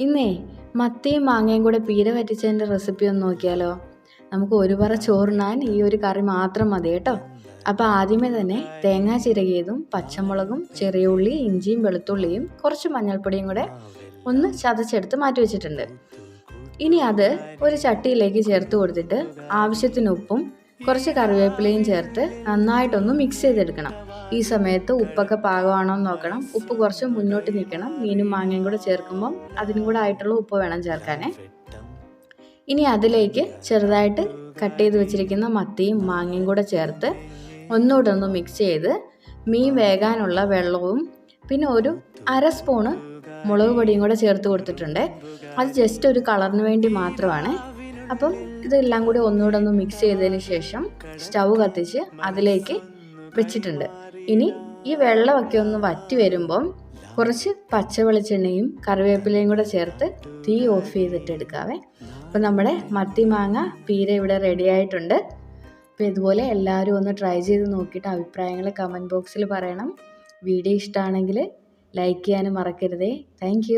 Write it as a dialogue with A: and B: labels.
A: ഇന്നേ മത്തിയും മാങ്ങയും കൂടെ പീര വറ്റിച്ചതിൻ്റെ റെസിപ്പി ഒന്ന് നോക്കിയാലോ. നമുക്ക് ഒരു പറ ചോറിനാൻ ഈ ഒരു കറി മാത്രം മതി കേട്ടോ. അപ്പോൾ ആദ്യമേ തന്നെ തേങ്ങ ചിരകിയതും പച്ചമുളകും ചെറിയ ഉള്ളി ഇഞ്ചിയും വെളുത്തുള്ളിയും കുറച്ച് മഞ്ഞൾപ്പൊടിയും കൂടെ ഒന്ന് ചതച്ചെടുത്ത് മാറ്റി വെച്ചിട്ടുണ്ട്. ഇനി അത് ഒരു ചട്ടിയിലേക്ക് ചേർത്ത് കൊടുത്തിട്ട് ആവശ്യത്തിന് ഉപ്പും കുറച്ച് കറിവേപ്പിലയും ചേർത്ത് നന്നായിട്ടൊന്ന് മിക്സ് ചെയ്തെടുക്കണം. ഈ സമയത്ത് ഉപ്പൊക്കെ പാകമാണോ എന്ന് നോക്കണം. ഉപ്പ് കുറച്ച് മുന്നോട്ട് നിൽക്കണം. മീനും മാങ്ങയും കൂടെ ചേർക്കുമ്പം അതിനും കൂടെ ആയിട്ടുള്ള ഉപ്പ് വേണം ചേർക്കാനേ. ഇനി അതിലേക്ക് ചെറുതായിട്ട് കട്ട് ചെയ്ത് വെച്ചിരിക്കുന്ന മത്തിയും മാങ്ങയും കൂടെ ചേർത്ത് ഒന്നുകൂടെ ഒന്ന് മിക്സ് ചെയ്ത് മീൻ വേകാനുള്ള വെള്ളവും പിന്നെ ഒരു അര സ്പൂണ് മുളക് പൊടിയും കൂടെ ചേർത്ത് കൊടുത്തിട്ടുണ്ട്. അത് ജസ്റ്റ് ഒരു കളറിന് വേണ്ടി മാത്രമാണ്. അപ്പം ഇതെല്ലാം കൂടി ഒന്നുകൂടെ ഒന്ന് മിക്സ് ചെയ്തതിന് ശേഷം സ്റ്റൗ കത്തിച്ച് അതിലേക്ക് വെച്ചിട്ടുണ്ട്. ഇനി ഈ വെള്ളമൊക്കെ ഒന്ന് വറ്റി വരുമ്പം കുറച്ച് പച്ച വെളിച്ചെണ്ണയും കറിവേപ്പിലയും കൂടെ ചേർത്ത് തീ ഓഫ് ചെയ്തിട്ട് എടുക്കാവേ. അപ്പം നമ്മുടെ മത്തി മാങ്ങ പീര ഇവിടെ റെഡി ആയിട്ടുണ്ട്. അപ്പോൾ ഇതുപോലെ എല്ലാവരും ഒന്ന് ട്രൈ ചെയ്ത് നോക്കിയിട്ട് അഭിപ്രായങ്ങൾ കമൻറ്റ് ബോക്സിൽ പറയണം. വീഡിയോ ഇഷ്ടമാണെങ്കിൽ ലൈക്ക് ചെയ്യാനും മറക്കരുതേ. താങ്ക്